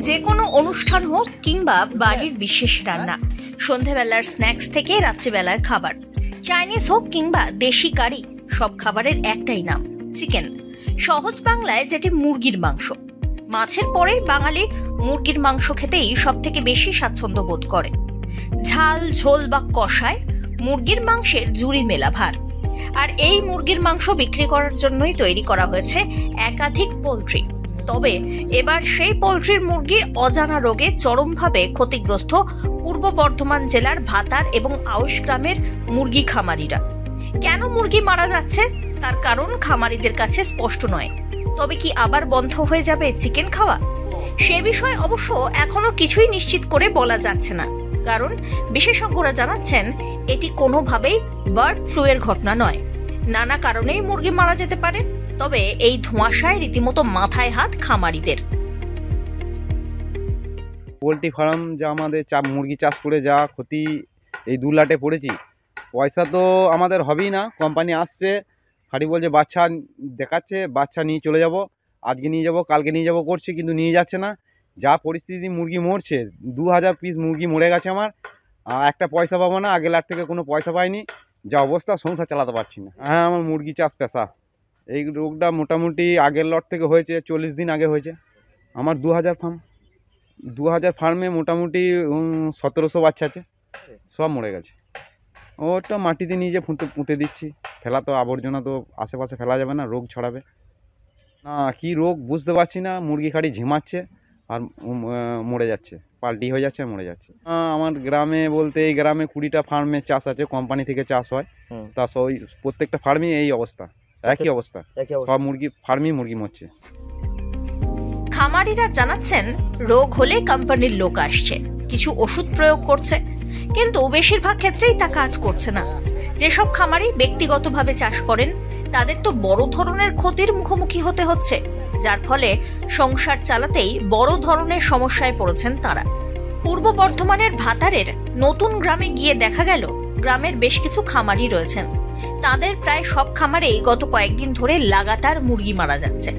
যে কোনো অনুষ্ঠান হোক কিংবা বাড়ির বিশেষ রান্না, সন্ধ্যাবেলার স্ন্যাক্স থেকে রাত্রিবেলার খাবার, চাইনিজ হোক কিংবা দেশি কারি, সব খাবারের একটাই নাম, চিকেন। সহজ বাংলায় যেটি মুরগির মাংস। মাছের পরে বাঙালি মুরগির মাংস খেতেই সব থেকে বেশি স্বাচ্ছন্দ্য বোধ করে। ঝাল, ঝোল বা কষায় মুরগির মাংসের জুড়ি মেলা ভার। আর এই মুরগির মাংস বিক্রি করার জন্যই তৈরি করা হয়েছে একাধিক পোল্ট্রি। তবে এবার সেই পোল্ট্রির মুরগি অজানা রোগে চরমভাবে ক্ষতিগ্রস্ত পূর্ব বর্ধমান জেলার ভাতার এবং আউশ গ্রামের মুরগি খামারিরা। কেন মুরগি মারা যাচ্ছে তার কারণ খামারিদের কাছে স্পষ্ট নয়। তবে কি আবার বন্ধ হয়ে যাবে চিকেন খাওয়া? সে বিষয়ে অবশ্য এখনো কিছুই নিশ্চিত করে বলা যাচ্ছে না, কারণ বিশেষজ্ঞরা জানাচ্ছেন এটি কোনোভাবেই বার্ড ফ্লু এর ঘটনা নয়। নানা কারণেই মুরগি মারা যেতে পারে। তবে এই ধোঁয়াশায় রীতিমতো মাথায় হাত খামারিদের। পোলট্রি ফার্ম যা আমাদের মুরগি চাষ করে যা ক্ষতি, এই দুলাটে পড়েছি। পয়সা তো আমাদের হবেই না। কোম্পানি আসছে, খালি বলছে বাচ্চা দেখাচ্ছে, বাচ্চা নিয়ে চলে যাব, আজকে নিয়ে যাব, কালকে নিয়ে যাব করছে, কিন্তু নিয়ে যাচ্ছে না। যা পরিস্থিতি, মুরগি মরছে, 2000 পিস মুরগি মরে গেছে আমার। একটা পয়সা পাবো না, আগের লাখ থেকে কোনো পয়সা পাইনি। যা অবস্থা, সংসার চালাতে পারছি না। হ্যাঁ, আমার মুরগি চাষ পেশা। এই রোগটা মোটামুটি আগের লট থেকে হয়েছে, 40 দিন আগে হয়েছে। আমার 2000 ফার্ম, 2000 ফার্মে মোটামুটি 1700 বাচ্চা আছে, সব মরে গেছে। ওটা মাটিতে নিয়ে যে পুঁতে দিচ্ছি। ফেলা তো আবর্জনা তো আশেপাশে ফেলা যাবে না, রোগ ছড়াবে না। কী রোগ বুঝতে পারছি না। মুরগি খালি ঝিমাচ্ছে আর মরে যাচ্ছে, পাল্টি হয়ে যাচ্ছে আর মরে যাচ্ছে। আমার গ্রামে বলতে এই গ্রামে 20টা ফার্মে চাষ আছে, কোম্পানি থেকে চাষ হয়। তা ওই প্রত্যেকটা ফার্মই এই অবস্থা, একই অবস্থা। সব মুরগি ফার্মই মুরগি মরছে। খামারিরা জানাচ্ছেন রোগ হলে কোম্পানির লোক আসছে, কিছু ওষুধ প্রয়োগ করছে, কিন্তু বেশিরভাগ ক্ষেত্রেই তা কাজ করছে না। যেসব খামারি ব্যক্তিগতভাবে চাষ করেন তাদের তো বড় ধরনের ক্ষতির মুখোমুখি হতে হচ্ছে, যার ফলে সংসার চালাতেই বড় ধরনের সমস্যায় পড়েছেন তারা। পূর্ব বর্ধমানের ভাতারের নতুন গ্রামে গিয়ে দেখা গেল গ্রামের বেশ কিছু খামারি রয়েছেন। তাদের প্রায় সব খামারেই গত কয়েকদিন ধরে লাগাতার মুরগি মারা যাচ্ছে।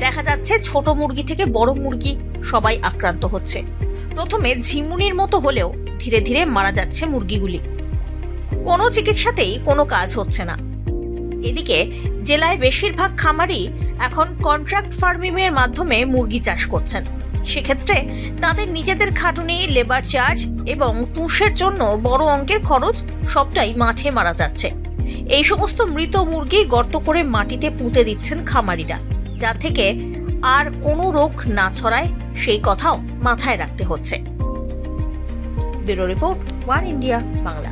দেখা যাচ্ছে ছোট মুরগি থেকে বড় মুরগি সবাই আক্রান্ত হচ্ছে। প্রথমে ঝিমুনির মতো হলেও ধীরে ধীরে মারা যাচ্ছে মুরগিগুলি। কোনো চিকিৎসাতেই কোনো কাজ হচ্ছে না। এদিকে জেলায় বেশিরভাগ খামারই এখন কন্ট্রাক্ট ফার্মিংয়ের মাধ্যমে মুরগি চাষ করছেন। সেক্ষেত্রে তাদের নিজেদের খাটুনি, লেবার চার্জ এবং পুষের জন্য বড় অঙ্কের খরচ সবটাই মাঠে মারা যাচ্ছে। এই সমস্ত মৃত মুরগি গর্ত করে মাটিতে পুঁতে দিচ্ছেন খামারিরা, যা থেকে আর কোনো রোগ না ছড়ায় সেই কথাও মাথায় রাখতে হচ্ছে। Bureau report, one India Bangla.